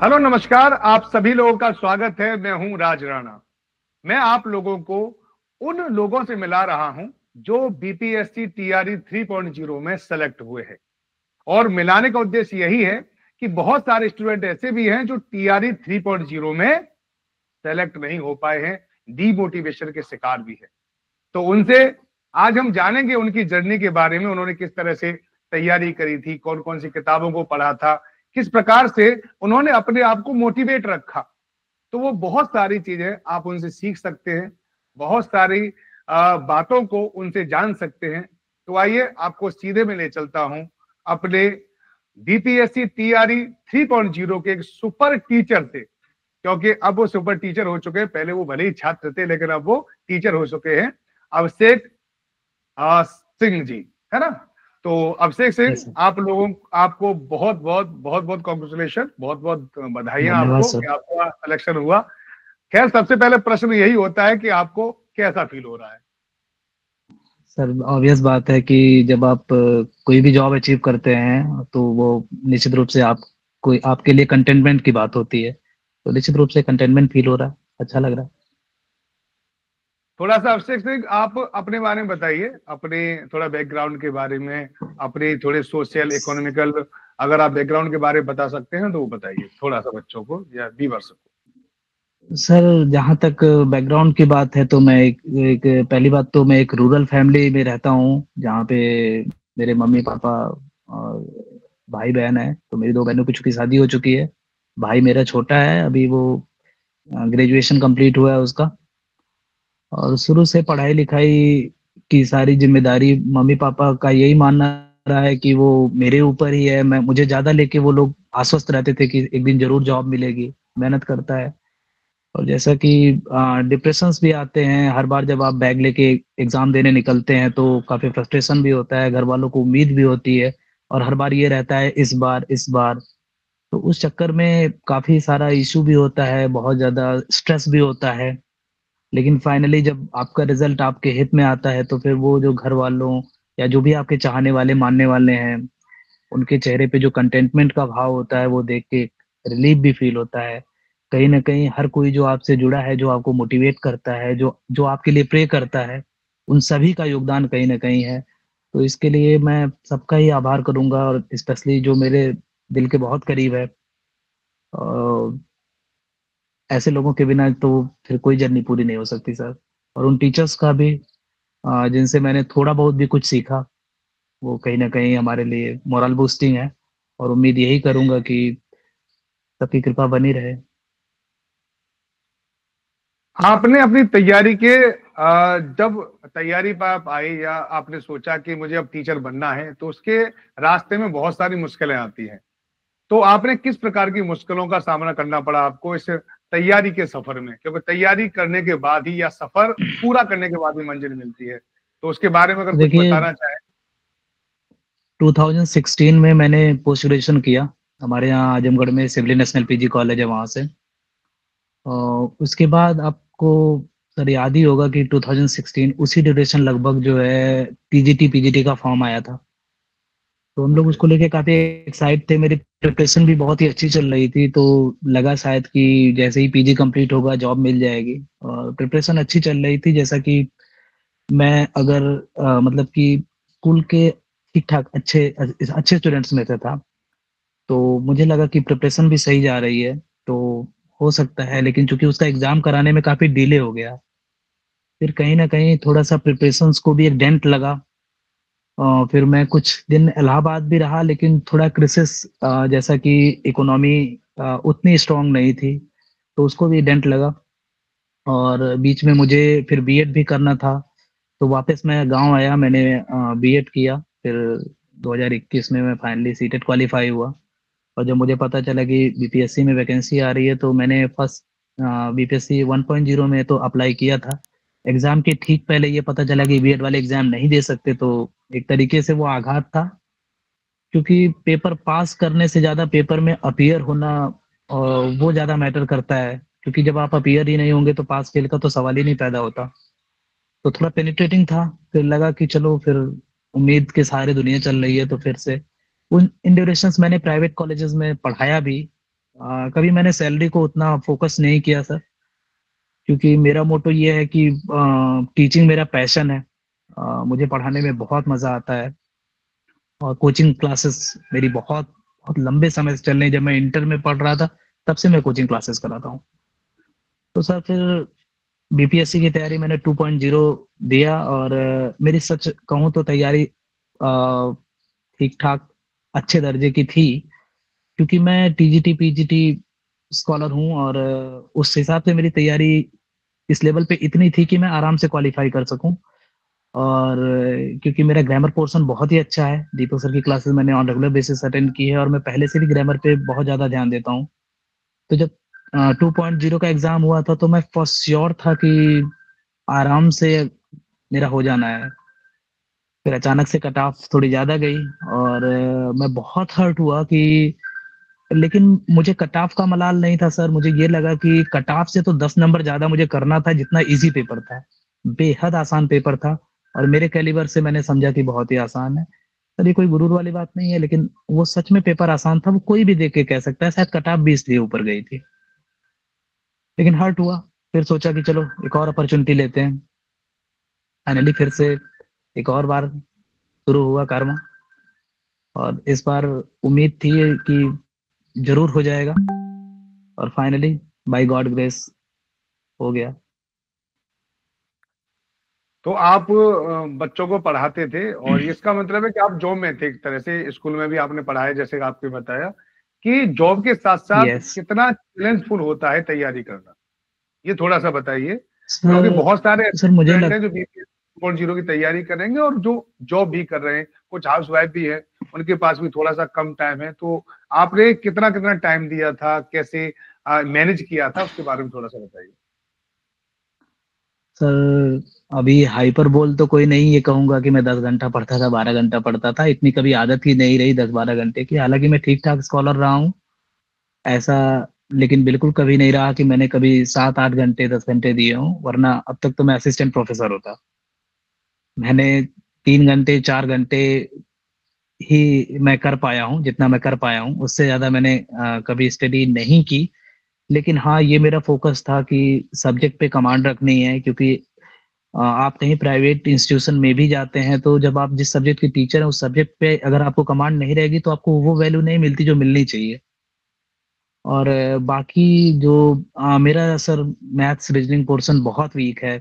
Hello नमस्कार, आप सभी लोगों का स्वागत है। मैं हूं राज राणा। मैं आप लोगों को उन लोगों से मिला रहा हूं जो बीपीएससी टीआरई 3.0 में सेलेक्ट हुए हैं। और मिलाने का उद्देश्य यही है कि बहुत सारे स्टूडेंट ऐसे भी हैं जो टीआरई 3.0 में सेलेक्ट नहीं हो पाए हैं, डीमोटिवेशन के शिकार भी है। तो उनसे आज हम जानेंगे उनकी जर्नी के बारे में, उन्होंने किस तरह से तैयारी करी थी, कौन कौन सी किताबों को पढ़ा था, किस प्रकार से उन्होंने अपने आप को मोटिवेट रखा। तो वो बहुत सारी चीजें आप उनसे सीख सकते हैं, बहुत सारी बातों को उनसे जान सकते हैं। तो आइए आपको सीधे में ले चलता हूं अपने बीपीएससी टीआरई 3.0 के एक सुपर टीचर से, क्योंकि अब वो सुपर टीचर हो चुके हैं। पहले वो भले ही छात्र थे लेकिन अब वो टीचर हो चुके हैं। अभिषेक सिंह जी, है ना। तो अभिषेक सिंह, यस सर। आपको बहुत बहुत बहुत बहुत कॉन्ग्रेचुलेशन, बहुत बहुत बधाइयां धन्यवाद आपको सर। कि आपका सिलेक्शन हुआ। खैर, सबसे पहले प्रश्न यही होता है कि आपको कैसा फील हो रहा है। सर ऑब्वियस बात है कि जब आप कोई भी जॉब अचीव करते हैं तो वो निश्चित रूप से आप कोई आपके लिए कंटेनमेंट की बात होती है। तो निश्चित रूप से कंटेनमेंट फील हो रहा है, अच्छा लग रहा है। थोड़ा सा अभिषेक सिंह, आप अपने बारे में बताइए, अपने थोड़ा बैकग्राउंड के बारे में, अपने थोड़े सोशल इकोनॉमिकल, अगर आप बैकग्राउंड के बारे में बता सकते हैं तो वो बताइए थोड़ा सा बच्चों को या व्यूअर्स को। सर जहाँ तक बैकग्राउंड की बात है तो मैं एक पहली बात तो मैं एक रूरल फैमिली में रहता हूँ, जहाँ पे मेरे मम्मी पापा और भाई बहन है। तो मेरी दो बहनों की चूंकि शादी हो चुकी है। भाई मेरा छोटा है, अभी वो ग्रेजुएशन कंप्लीट हुआ है उसका। और शुरू से पढ़ाई लिखाई की सारी जिम्मेदारी मम्मी पापा का यही मानना रहा है कि वो मेरे ऊपर ही है। मैं मुझे ज्यादा लेके वो लोग आश्वस्त रहते थे कि एक दिन जरूर जॉब मिलेगी, मेहनत करता है। और जैसा कि डिप्रेशंस भी आते हैं हर बार जब आप बैग लेके एग्जाम देने निकलते हैं, तो काफी फ्रस्ट्रेशन भी होता है, घर वालों को उम्मीद भी होती है। और हर बार ये रहता है इस बार। तो उस चक्कर में काफी सारा इशू भी होता है, बहुत ज्यादा स्ट्रेस भी होता है। लेकिन फाइनली जब आपका रिजल्ट आपके हित में आता है, तो फिर वो जो घर वालों या जो भी आपके चाहने वाले मानने वाले हैं, उनके चेहरे पे जो कंटेंटमेंट का भाव होता है वो देख के रिलीफ भी फील होता है। कहीं ना कहीं हर कोई जो आपसे जुड़ा है, जो आपको मोटिवेट करता है, जो जो आपके लिए प्रे करता है, उन सभी का योगदान कहीं ना कहीं है। तो इसके लिए मैं सबका ही आभार करूंगा, और स्पेशली जो मेरे दिल के बहुत करीब है। ऐसे लोगों के बिना तो फिर कोई जर्नी पूरी नहीं हो सकती सर। और उन टीचर्स का भी, जिनसे मैंने थोड़ा बहुत भी कुछ सीखा, वो कहीं ना कहीं हमारे लिए मोरल बूस्टिंग है। और उम्मीद यही करूंगा कि सबकी कृपा बनी रहे। आपने अपनी तैयारी के जब तैयारी पर आप आए या आपने सोचा कि मुझे अब टीचर बनना है, तो उसके रास्ते में बहुत सारी मुश्किलें आती हैं। तो आपने किस प्रकार की मुश्किलों का सामना करना पड़ा आपको इस तैयारी के सफर में? क्योंकि तैयारी करने के बाद ही या सफर पूरा करने के बाद ही मंजिल मिलती है। तो उसके बारे में अगर तो कुछ देखिए, बताना चाहें। 2016 में मैंने पोस्ट ग्रेजुएशन किया। हमारे यहाँ आजमगढ़ में सिवली नेशनल पीजी कॉलेज है, वहां से। और उसके बाद आपको सर याद ही होगा कि 2016 उसी ड्यूरेशन लगभग जो है टीजीटी पीजीटी का फॉर्म आया था। तो हम लोग ओके। उसको लेके काफी एक्साइट थे, मेरी प्रिपरेशन भी बहुत ही अच्छी चल रही थी। तो लगा शायद कि जैसे ही पीजी कंप्लीट होगा जॉब मिल जाएगी। और प्रिपरेशन अच्छी चल रही थी, जैसा कि मैं अगर मतलब कि स्कूल के ठीक ठाक अच्छे अच्छे स्टूडेंट्स में से था। तो मुझे लगा कि प्रिपरेशन भी सही जा रही है, तो हो सकता है। लेकिन चूंकि उसका एग्जाम कराने में काफी डिले हो गया, फिर कहीं ना कहीं थोड़ा सा प्रिपरेशंस को भी एक डेंट लगा। फिर मैं कुछ दिन इलाहाबाद भी रहा, लेकिन थोड़ा क्रिसिस, जैसा कि इकोनॉमी उतनी स्ट्रांग नहीं थी, तो उसको भी डेंट लगा। और बीच में मुझे फिर बीएड भी करना था। तो वापस मैं गांव आया, मैंने बीएड किया। फिर 2021 में मैं फाइनली सीटेट क्वालिफाई हुआ। और जब मुझे पता चला कि बीपीएससी में वैकेंसी आ रही है, तो मैंने फर्स्ट बीपीएससी 1.0 में तो अप्लाई किया था। एग्जाम के ठीक पहले ये पता चला कि बीएड वाले एग्जाम नहीं दे सकते। तो एक तरीके से वो आघात था, क्योंकि पेपर पास करने से ज्यादा पेपर में अपीयर होना, वो ज्यादा मैटर करता है। क्योंकि जब आप अपीयर ही नहीं होंगे तो पास फेल का तो सवाल ही नहीं पैदा होता। तो थोड़ा पेनिट्रेटिंग था। फिर लगा कि चलो फिर उम्मीद के सहारे दुनिया चल रही है, तो फिर से उन इन ड्यूरेशंस मैंने प्राइवेट कॉलेजेस में पढ़ाया भी। कभी मैंने सैलरी को उतना फोकस नहीं किया सर, क्योंकि मेरा मोटो ये है कि टीचिंग मेरा पैशन है। मुझे पढ़ाने में बहुत मजा आता है, और कोचिंग क्लासेस मेरी बहुत बहुत लंबे समय से चल रही है। जब मैं इंटर में पढ़ रहा था तब से मैं कोचिंग क्लासेस कराता हूँ। तो सर फिर बीपीएससी की तैयारी मैंने 2.0 दिया, और मेरी सच कहूँ तो तैयारी ठीक ठाक अच्छे दर्जे की थी, क्योंकि मैं टीजीटी पीजीटी स्कॉलर हूँ, और उस हिसाब से मेरी तैयारी इस लेवल पे इतनी थी कि मैं आराम से क्वालिफाई कर सकूं। और क्योंकि मेरा ग्रामर पोर्शन बहुत ही अच्छा है, दीपक सर की क्लासेस मैंने ऑन रेगुलर बेसिस अटेंड की है, और मैं पहले से भी ग्रामर पे बहुत ज्यादा ध्यान देता हूँ। तो जब 2.0 का एग्जाम हुआ था तो मैं फर्स्ट श्योर था कि आराम से मेरा हो जाना है। फिर अचानक से कट ऑफ थोड़ी ज्यादा गई, और मैं बहुत हर्ट हुआ कि, लेकिन मुझे कट ऑफ का मलाल नहीं था सर। मुझे ये लगा कि कट ऑफ से तो 10 नंबर ज्यादा मुझे करना था, जितना इजी पेपर था, बेहद आसान पेपर था, और मेरे कैलिबर से मैंने समझा कि बहुत ही आसान है। सर ये कोई गुरूर वाली बात नहीं है, लेकिन वो सच में पेपर आसान था, वो कोई भी देख के कह सकता है। शायद कट ऑफ भी इसलिए ऊपर गई थी, लेकिन हर्ट हुआ। फिर सोचा कि चलो एक और अपॉर्चुनिटी लेते हैं। फाइनली फिर से एक और बार शुरू हुआ कर्म, और इस बार उम्मीद थी कि जरूर हो जाएगा, और फाइनली बाय गॉड ग्रेस हो गया। तो आप बच्चों को पढ़ाते थे, और इसका मतलब है कि आप जॉब में थे एक तरह से, स्कूल में भी आपने पढ़ाया, जैसे कि आपने बताया कि जॉब के साथ साथ यस कितना चैलेंजफुल होता है तैयारी करना, ये थोड़ा सा बताइए। क्योंकि सर। बहुत सारे सर मुझे स्टूडेंट लग हैं जो बीपीएससी 2.0 की तैयारी करेंगे और जो जॉब भी कर रहे हैं, कुछ हाउस वाइफ भी है, उनके पास भी थोड़ा सा कम टाइम है। तो आपने कितना कितना टाइम दिया था, कैसे मैनेज किया था, उसके बारे में थोड़ा सा बताइए। सर अभी हाइपर बोल तो कोई नहीं ये कहूंगा कि मैं 10 घंटा पढ़ता था, 12 घंटा पढ़ता था, इतनी कभी आदत ही नहीं रही 10-12 घंटे की। हालांकि मैं ठीक ठाक स्कॉलर रहा हूँ ऐसा, लेकिन बिल्कुल कभी नहीं रहा कि मैंने कभी 7-8 घंटे 10 घंटे दिए हूँ, वरना अब तक तो मैं असिस्टेंट प्रोफेसर होता। मैंने 3 घंटे 4 घंटे ही मैं कर पाया हूँ, जितना मैं कर पाया हूँ उससे ज्यादा मैंने कभी स्टडी नहीं की। लेकिन हाँ ये मेरा फोकस था कि सब्जेक्ट पे कमांड रखनी है, क्योंकि आप कहीं प्राइवेट इंस्टीट्यूशन में भी जाते हैं तो जब आप जिस सब्जेक्ट के टीचर हैं उस सब्जेक्ट पे अगर आपको कमांड नहीं रहेगी तो आपको वो वैल्यू नहीं मिलती जो मिलनी चाहिए। और बाकी जो मेरा सर मैथ्स रीजनिंग पोर्शन बहुत वीक है,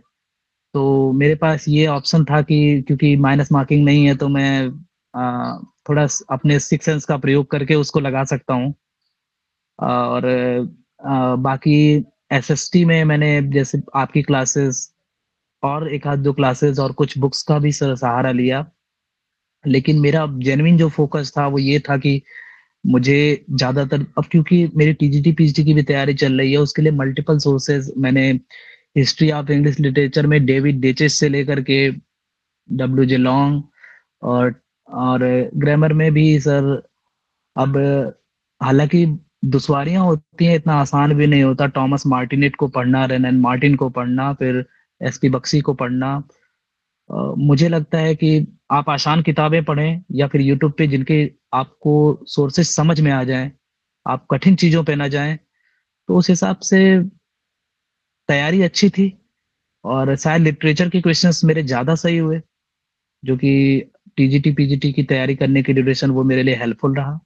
तो मेरे पास ये ऑप्शन था कि क्योंकि माइनस मार्किंग नहीं है तो मैं थोड़ा अपने सिक्स सेंस का प्रयोग करके उसको लगा सकता हूँ। और बाकी एसएसटी में मैंने जैसे आपकी क्लासेस और एक आध दो क्लासेस और कुछ बुक्स का भी सहारा लिया। लेकिन मेरा जेन्युइन जो फोकस था वो ये था कि मुझे ज्यादातर अब क्योंकि मेरी टीजीटी पीजीटी की भी तैयारी चल रही है उसके लिए मल्टीपल सोर्सेज मैंने हिस्ट्री ऑफ इंग्लिश लिटरेचर में डेविड डेचेस से लेकर के डब्ल्यू जे लॉन्ग, और और ग्रामर में भी सर। अब हालांकि दुश्वारियां होती हैं, इतना आसान भी नहीं होता। टॉमस मार्टिनेट को पढ़ना, रेनन मार्टिन को पढ़ना, फिर एसपी बक्सी को पढ़ना। मुझे लगता है कि आप आसान किताबें पढ़ें या फिर यूट्यूब पे जिनके आपको सोर्सेज समझ में आ जाएं, आप कठिन चीजों पे ना जाएं। तो उस हिसाब से तैयारी अच्छी थी, और शायद लिटरेचर के क्वेश्चंस मेरे ज्यादा सही हुए, जो कि टीजीटी पीजीटी की तैयारी करने की ड्यूरेशन वो मेरे लिए हेल्पफुल रहा।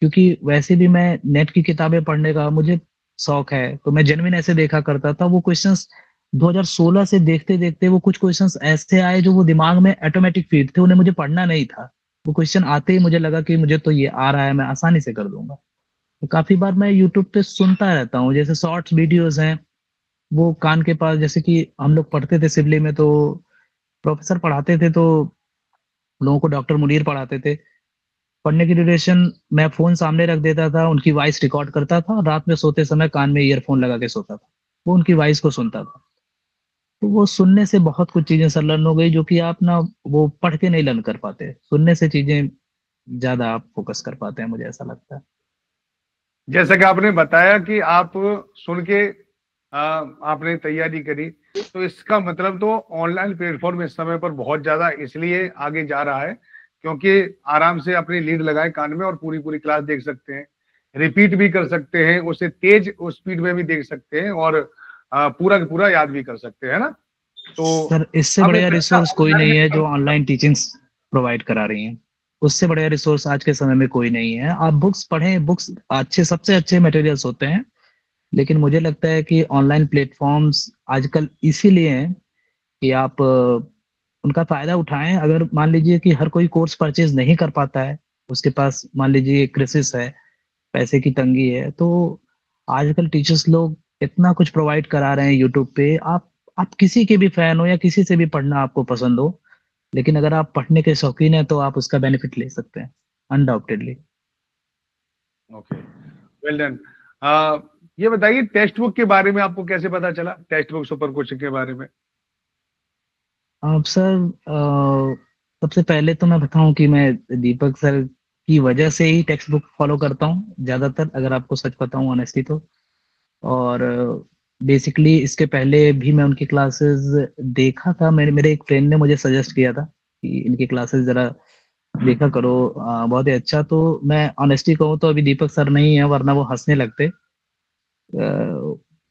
क्योंकि वैसे भी मैं नेट की किताबें पढ़ने का मुझे शौक है, तो मैं जेन्युइन ऐसे देखा करता था। वो क्वेश्चंस 2016 से देखते देखते वो कुछ क्वेश्चंस ऐसे आए जो वो दिमाग में ऑटोमेटिक फीड थे, उन्हें मुझे पढ़ना नहीं था। वो क्वेश्चन आते ही मुझे लगा कि मुझे तो ये आ रहा है, मैं आसानी से कर दूंगा। तो काफी बार मैं यूट्यूब पे सुनता रहता हूँ, जैसे शॉर्ट्स वीडियोस हैं वो कान के पास। जैसे कि हम लोग पढ़ते थे सिवली में, तो प्रोफेसर पढ़ाते थे तो लोगों को डॉक्टर मुनीर पढ़ाते थे। पढ़ने की ड्यूरेशन मैं फोन सामने रख देता था, उनकी वॉइस रिकॉर्ड करता था, और रात में सोते समय कान में ईयरफोन लगा के सोता था, वो उनकी वॉइस को सुनता था। तो वो सुनने से बहुत कुछ चीजें सर लर्न हो गई, जो कि आप ना वो पढ़ के नहीं लर्न कर पाते, सुनने से चीजें ज्यादा आप फोकस कर पाते हैं, मुझे ऐसा लगता है। जैसा कि आपने बताया कि आप सुन के आपने तैयारी करी, तो इसका मतलब तो ऑनलाइन प्लेटफॉर्म इस समय पर बहुत ज्यादा इसलिए आगे जा रहा है क्योंकि आराम से अपनी लीड लगाए कान में और पूरी पूरी क्लास देख सकते हैं। रिपीट भी कर सकते हैं, उसे तेज स्पीड में भी देख सकते हैं, और पूरा का पूरा याद भी कर सकते हैं, ना। तो सर इससे अब बढ़िया एक अच्छा रिसोर्स कोई ऑनलाइन नहीं है जो एग्जाम। ऑनलाइन टीचिंग्स प्रोवाइड करा रही हैं। उससे बढ़िया रिसोर्स आज के समय में कोई नहीं है। आप बुक्स पढ़ें, बुक्स अच्छे, सबसे अच्छे मटेरियल्स होते हैं, लेकिन मुझे लगता है कि ऑनलाइन प्लेटफॉर्म्स आजकल इसीलिए हैं कि आप उनका फायदा उठाएं। अगर मान लीजिए कि हर कोई कोर्स परचेज नहीं कर पाता है, उसके पास मान लीजिए क्रिसिस है, पैसे की तंगी है, तो आजकल टीचर्स लोग इतना कुछ प्रोवाइड करा रहे हैं यूट्यूब पे। आप किसी के भी फैन हो या किसी से भी पढ़ना आपको पसंद हो, लेकिन अगर आप पढ़ने के शौकीन हैं तो आप उसका बेनिफिट ले सकते हैं, अनडाउटेडली। Okay, well done. ये बताइए, टेक्स्ट बुक के बारे में आपको कैसे पता चला, टेक्स्ट बुक सुपर कोचिंग के बारे में? अब सर सबसे पहले तो मैं बताऊं कि मैं दीपक सर की वजह से ही टेक्स्ट बुक फॉलो करता हूँ ज्यादातर, अगर आपको सच बताऊं ऑनेस्टली तो। और बेसिकली इसके पहले भी मैं उनकी क्लासेस देखा था। मेरे मेरे एक फ्रेंड ने मुझे सजेस्ट किया था कि इनकी क्लासेस जरा देखा करो, बहुत ही अच्छा। तो मैं ऑनेस्टली कहूँ तो अभी दीपक सर नहीं है, वरना वो हंसने लगते।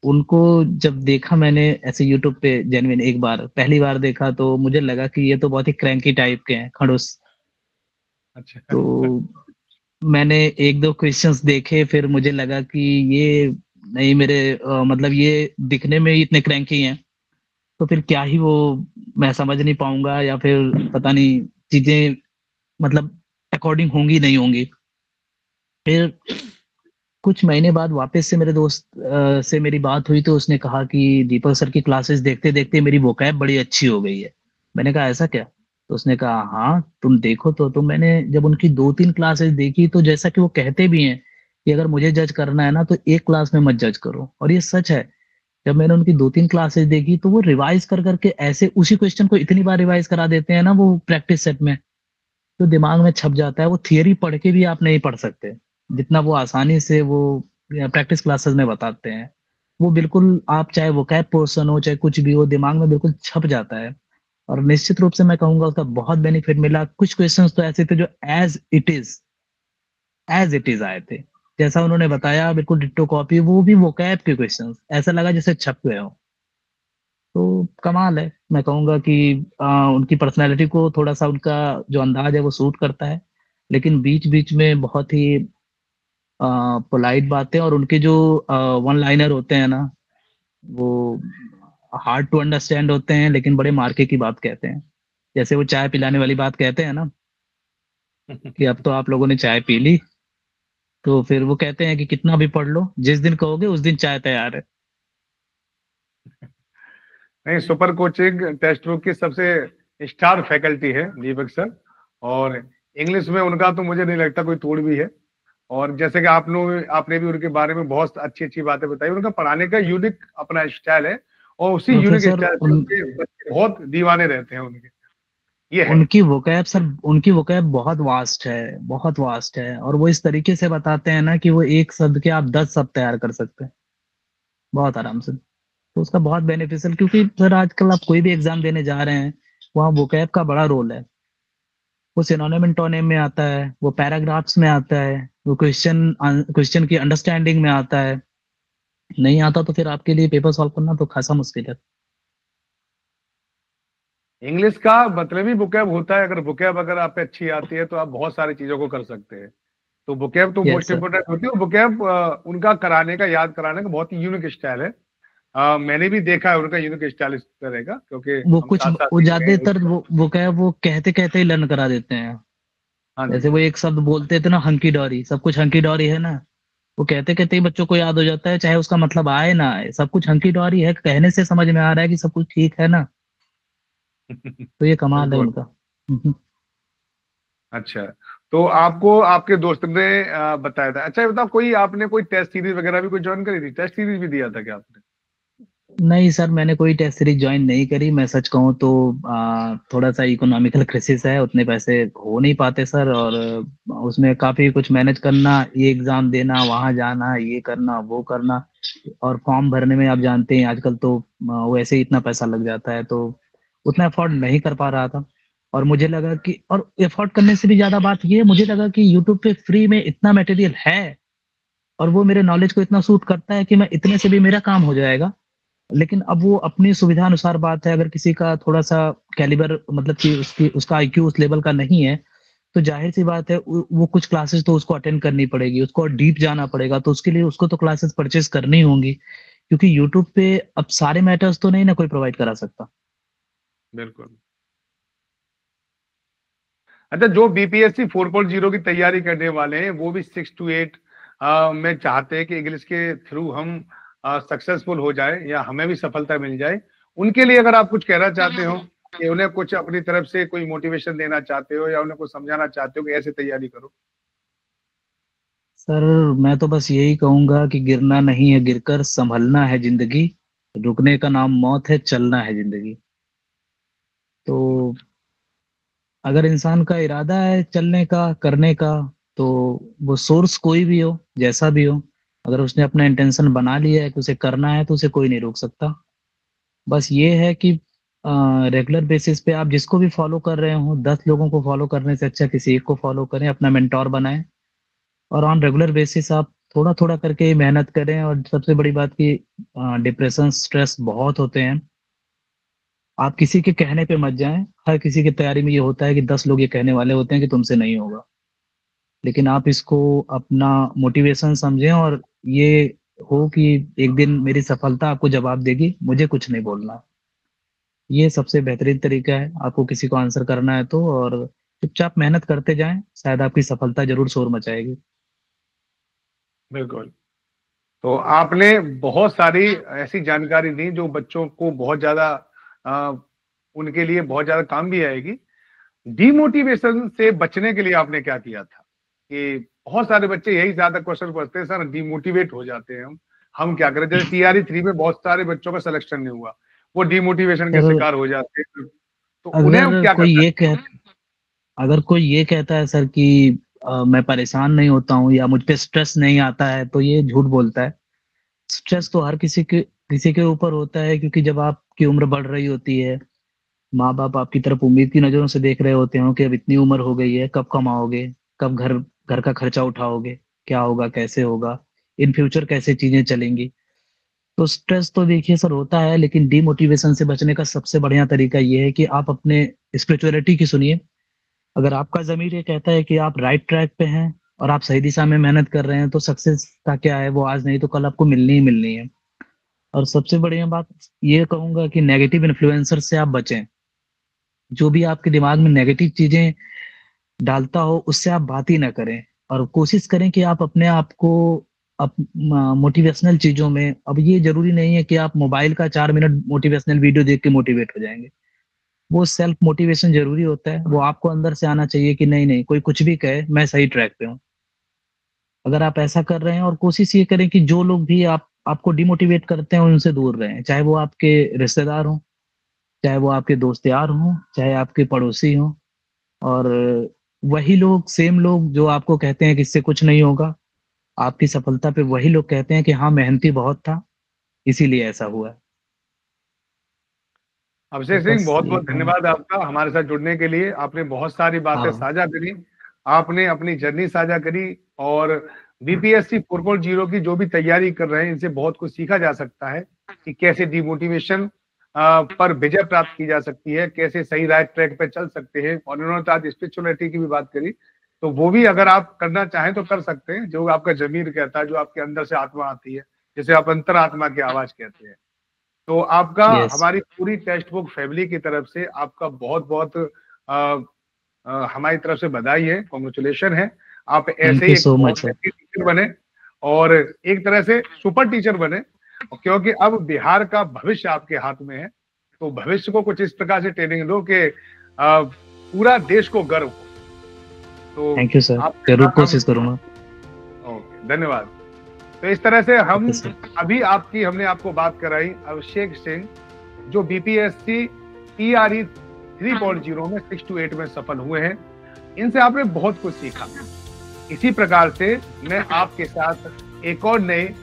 उनको जब देखा मैंने ऐसे यूट्यूब पे, जेन्युइन एक बार पहली बार देखा, तो मुझे लगा कि ये तो बहुत ही क्रैंकी टाइप के हैं, खड़ूस। अच्छा। तो मैंने एक दो क्वेश्चंस देखे, फिर मुझे लगा कि ये नहीं, मेरे मतलब ये दिखने में ही इतने क्रैंकी हैं, तो फिर क्या ही वो, मैं समझ नहीं पाऊंगा या फिर पता नहीं चीजें मतलब अकॉर्डिंग होंगी नहीं होंगी। फिर कुछ महीने बाद वापस से मेरे दोस्त से मेरी बात हुई, तो उसने कहा कि दीपक सर की क्लासेस देखते देखते मेरी वोकैब बड़ी अच्छी हो गई है। मैंने कहा ऐसा क्या? तो उसने कहा हाँ तुम देखो। तो मैंने जब उनकी दो तीन क्लासेस देखी, तो जैसा कि वो कहते भी हैं कि अगर मुझे जज करना है ना तो एक क्लास में मत जज करो, और ये सच है। जब मैंने उनकी दो तीन क्लासेस देखी, तो वो रिवाइज कर करके ऐसे उसी क्वेश्चन को इतनी बार रिवाइज करा देते हैं ना वो प्रैक्टिस सेट में, तो दिमाग में छप जाता है। वो थियरी पढ़ के भी आप नहीं पढ़ सकते, जितना वो आसानी से वो प्रैक्टिस क्लासेस में बताते हैं। वो बिल्कुल, आप चाहे वो कैप पोर्शन हो चाहे कुछ भी हो, दिमाग में बिल्कुल छप जाता है। और निश्चित रूप से मैं कहूंगा उसका बहुत बेनिफिट मिला। कुछ क्वेश्चंस तो ऐसे थे जो एज इट इज आए थे, जैसा उन्होंने बताया बिल्कुल डिट्टो कॉपी, वो भी वो कैप के क्वेश्चंस, ऐसा लगा जैसे छप गए हो। तो कमाल है, मैं कहूंगा कि उनकी पर्सनैलिटी को थोड़ा सा उनका जो अंदाज है वो सूट करता है, लेकिन बीच बीच में बहुत ही पोलाइट बातें, और उनके जो वन लाइनर होते हैं ना, वो हार्ड टू अंडरस्टैंड होते हैं, लेकिन बड़े मार्के की बात कहते हैं। जैसे वो चाय पिलाने वाली बात कहते हैं ना, कि अब तो आप लोगों ने चाय पी ली, तो फिर वो कहते हैं कि कितना भी पढ़ लो, जिस दिन कहोगे उस दिन चाय तैयार है। नहीं, सुपर कोचिंग टेक्स्ट बुक की सबसे स्टार फैकल्टी है दीपक सर। और इंग्लिश में उनका तो मुझे नहीं लगता कोई तोड़ भी है। और जैसे कि आपने भी उनके बारे में बहुत अच्छी अच्छी बातें बताई, उनका पढ़ाने का यूनिक अपना स्टाइल है, और उसी यूनिक प्रोफेसर स्टाइल से उनके बच्चे बहुत दीवाने रहते हैं उनके। ये है। उनकी वोकैब बहुत वास्ट है, बहुत वास्ट है, और वो इस तरीके से बताते हैं ना कि वो एक शब्द के आप 10 शब्द तैयार कर सकते हैं बहुत आराम से। तो उसका बहुत बेनिफिशियल, क्योंकि सर आजकल आप कोई भी एग्जाम देने जा रहे हैं, वहाँ वोकैब का बड़ा रोल है। वो सिनोनिम एंटोनिम में आता है, वो पैराग्राफ्स में आता है, वो क्वेश्चन की अंडरस्टैंडिंग में आता है। नहीं आता तो फिर आपके लिए पेपर सॉल्व करना तो खासा मुश्किल है। इंग्लिश का मतलब ही बुकैब होता है। अगर बुकैब अगर आप पे अच्छी आती है तो आप बहुत सारी चीजों को कर सकते हैं। तो बुकैब तो यस मोस्ट सर। इंपोर्टेंट होती है। बुकैब उनका कराने का, याद कराने का बहुत ही यूनिक स्टाइल है। मैंने भी देखा है उनका यूनिक स्टाइल इस तरह का, क्योंकि हम साथ साथ वो सीख रहे हैं। ज्यादातर वो क्या है, वो कहते कहते ही लर्न करा देते हैं। हाँ जी। जैसे वो एक शब्द बोलते थे ना, हंकी डोरी, सब कुछ हंकी डोरी है ना, वो कहते कहते ही बच्चों को याद हो जाता है, चाहे उसका मतलब आए ना आए, सब कुछ हंकी डोरी है, कहने से समझ में आ रहा है कि सब कुछ ठीक है ना। तो ये कमाल है बिल्कुल। उनका। हम्म। अच्छा, तो आपको आपके दोस्त ने बताया था। अच्छा, ये बताओ, कोई आपने कोई टेस्ट सीरीज वगैरह भी कोई ज्वाइन करी थी? टेस्ट सीरीज भी दिया था क्या आपने? नहीं सर, मैंने कोई टेस्ट सीरीज ज्वाइन नहीं करी। मैं सच कहूँ तो थोड़ा सा इकोनॉमिकल क्राइसिस है, उतने पैसे हो नहीं पाते सर, और उसमें काफी कुछ मैनेज करना, ये एग्जाम देना, वहां जाना, ये करना वो करना, और फॉर्म भरने में आप जानते हैं आजकल तो वैसे ही इतना पैसा लग जाता है, तो उतना अफोर्ड नहीं कर पा रहा था। और मुझे लगा कि, और अफोर्ड करने से भी ज्यादा बात ये, मुझे लगा कि यूट्यूब पे फ्री में इतना मटेरियल है, और वो मेरे नॉलेज को इतना सूट करता है कि मैं इतने से भी मेरा काम हो जाएगा। लेकिन अब वो अपनी सुविधा अनुसार बात है, अगर किसी का थोड़ा-सा कैलिबर मतलब कि उसका आईक्यू उस लेवल का नहीं है, तो ज़ाहिर-सी बात है वो कुछ क्लासेस तो उसको अटेंड करनी पड़ेगी, उसको डीप जाना पड़ेगा, तो उसके लिए उसको तो क्लासेस परचेज़ करनी होंगी। क्योंकि यूट्यूब पे अब सारे मैटर्स तो नहीं ना कोई प्रोवाइड करा सकता। बिल्कुल। अच्छा, जो बीपीएससी 4.0 की तैयारी करने वाले हैं, वो भी 6 to 8 में चाहते हैं कि इंग्लिश के थ्रू हम सक्सेसफुल हो जाए या हमें भी सफलता मिल जाए। उनके लिए अगर आप कुछ कहना चाहते हो कि उन्हें कुछ अपनी तरफ से कोई मोटिवेशन देना चाहते हो या उन्हें कुछ समझाना चाहते हो कि ऐसे तैयारी करो? सर, मैं तो बस यही कहूँगा कि गिरना नहीं है गिरकर सँभलना है ज़िंदगी, रुकने का नाम मौत है, चलना है ज़िंदगी। तो अगर इंसान का इरादा है चलने का, करने का, तो वो सोर्स कोई भी हो, जैसा भी हो, अगर उसने अपना इंटेंशन बना लिया है कि उसे करना है, तो उसे कोई नहीं रोक सकता। बस ये है कि रेगुलर बेसिस पे आप जिसको भी फॉलो कर रहे हो, 10 लोगों को फॉलो करने से अच्छा किसी एक को फॉलो करें, अपना मेंटर बनाएँ और ऑन रेगुलर बेसिस आप थोड़ा-थोड़ा करके मेहनत करें। और सबसे बड़ी बात कि डिप्रेशन, स्ट्रेस बहुत होते हैं। आप किसी के कहने पे मत जाएँ। हर किसी की तैयारी में ये होता है कि 10 लोग ये कहने वाले होते हैं कि तुमसे नहीं होगा। लेकिन आप इसको अपना मोटिवेशन समझें और ये हो कि एक दिन मेरी सफलता आपको जवाब देगी, मुझे कुछ नहीं बोलना। ये सबसे बेहतरीन तरीका है, आपको किसी को आंसर करना है तो। और चुपचाप मेहनत करते जाएँ, शायद आपकी सफलता ज़रूर शोर मचाएगी। बिल्कुल। तो आपने बहुत सारी ऐसी जानकारी दी जो बच्चों को बहुत ज़्यादा अ, उनके लिए बहुत ज़्यादा काम भी आएगी। डिमोटिवेशन से बचने के लिए आपने क्या किया था? कि बहुत सारे बच्चे यही ज़्यादा क्वेश्चन पूछते हैं, सर डिमोटिवेट हो जाते हैं हम क्या करें? जैसे टीआरई 3 में बहुत सारे बच्चों का सिलेक्शन नहीं हुआ, वो डिमोटिवेशन के सर, शिकार हो जाते हैं, तो उन्हें अगर अब क्या कोई करना ये चाहिए? कह अगर कोई ये कहता है सर कि मैं परेशान नहीं होता हूँ या मुझ पे स्ट्रेस नहीं आता है, तो ये झूठ बोलता है। स्ट्रेस तो हर किसी के ऊपर होता है, क्योंकि जब आपकी उम्र बढ़ रही होती है, माँ-बाप आपकी तरफ उम्मीद की नज़रों से देख रहे होते हो कि अब इतनी उम्र हो गई है, कब कमाओगे? कब घर घर का खर्चा उठाओगे? क्या होगा? कैसे होगा? इन फ्यूचर कैसे चीज़ें चलेंगी? तो स्ट्रेस तो देखिए सर होता है, लेकिन डिमोटिवेशन से बचने का सबसे बढ़िया तरीका ये है कि आप अपने स्पिरिचुअलिटी की सुनिए। अगर आपका ज़मीर ये कहता है कि आप राइट ट्रैक पे हैं और आप सही दिशा में मेहनत कर रहे हैं, तो सक्सेस का क्या है, वो आज नहीं तो कल आपको मिलनी ही मिलनी है। और सबसे बढ़िया बात ये कहूँगा कि नेगेटिव इन्फ्लुएंसर से आप बचें। जो भी आपके दिमाग में नेगेटिव चीज़ें डालता हो, उससे आप बात ही ना करें और कोशिश करें कि आप अपने आप को मोटिवेशनल चीज़ों में, अब ये ज़रूरी नहीं है कि आप मोबाइल का 4 मिनट मोटिवेशनल वीडियो देख के मोटिवेट हो जाएँगे। वो सेल्फ मोटिवेशन ज़रूरी होता है, वो आपको अंदर से आना चाहिए कि नहीं-नहीं कोई कुछ भी कहे, मैं सही ट्रैक पे हूँ। अगर आप ऐसा कर रहे हैं और कोशिश ये करें कि जो लोग भी आपको डिमोटिवेट करते हैं, उनसे दूर रहें। चाहे वो आपके रिश्तेदार हों, चाहे वो आपके दोस्त यार हों, चाहे आपके पड़ोसी हों। और वही लोग, सेम लोग जो आपको कहते हैं कि इससे कुछ नहीं होगा, आपकी सफलता पे वही लोग कहते हैं कि हाँ, मेहनती बहुत था, इसीलिए ऐसा हुआ है। तो अभिषेक सिंह, बस बहुत यही बहुत कहूँगा। धन्यवाद आपका हमारे साथ जुड़ने के लिए। आपने बहुत सारी बातें हाँ, साझा करी, आपने अपनी जर्नी साझा करी और बीपीएससी 4.0 की जो भी तैयारी कर रहे हैं, इनसे बहुत कुछ सीखा जा सकता है कि कैसे डिमोटिवेशन पर विजय प्राप्त की जा सकती है, कैसे सही राइट ट्रैक पे चल सकते हैं। और उन्होंने तो आज स्पिरिचुअलिटी की भी बात करी, तो वो भी अगर आप करना चाहें तो कर सकते हैं, जो आपका ज़मीर कहता है, जो आपके अंदर से आत्मा आती है, जिसे आप अंतरात्मा की आवाज़ कहते हैं। तो आपका यस, हमारी पूरी टेक्स्ट बुक फैमिली की तरफ से आपका बहुत-बहुत हमारी तरफ से बधाई है, कांग्रेचुलेशन है। आप ऐसे थैंक ही यू एक सो बहुत मच सर। अच्छे टीचर बने और एक तरह से सुपर टीचर बने, क्योंकि अब बिहार का भविष्य आपके हाथ में है। तो भविष्य को कुछ इस प्रकार से ट्रेनिंग दो कि पूरा देश को गर्व हो। तो थैंक यू सर, आपके ज़रूर साथ हम कोशिश करूँगा। ओके, धन्यवाद। तो इस तरह से हम ओके सर। अभी हमने आपको बात कराई अभिषेक सिंह, जो बीपीएससी टीआरई 3.0 में 6 to 8 में सफल हुए हैं। इनसे आपने बहुत कुछ सीखा। इसी प्रकार से मैं आपके साथ एक और नए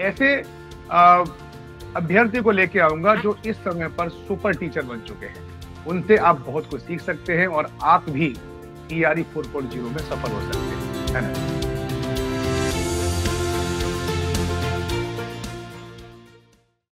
ऐसे अ, अभ्यर्थी को लेके आऊंगा जो इस समय पर सुपर टीचर बन चुके हैं। उनसे आप बहुत कुछ सीख सकते हैं और आप भी टीआरई 4.0 में सफल हो सकते हैं। धन्यवाद।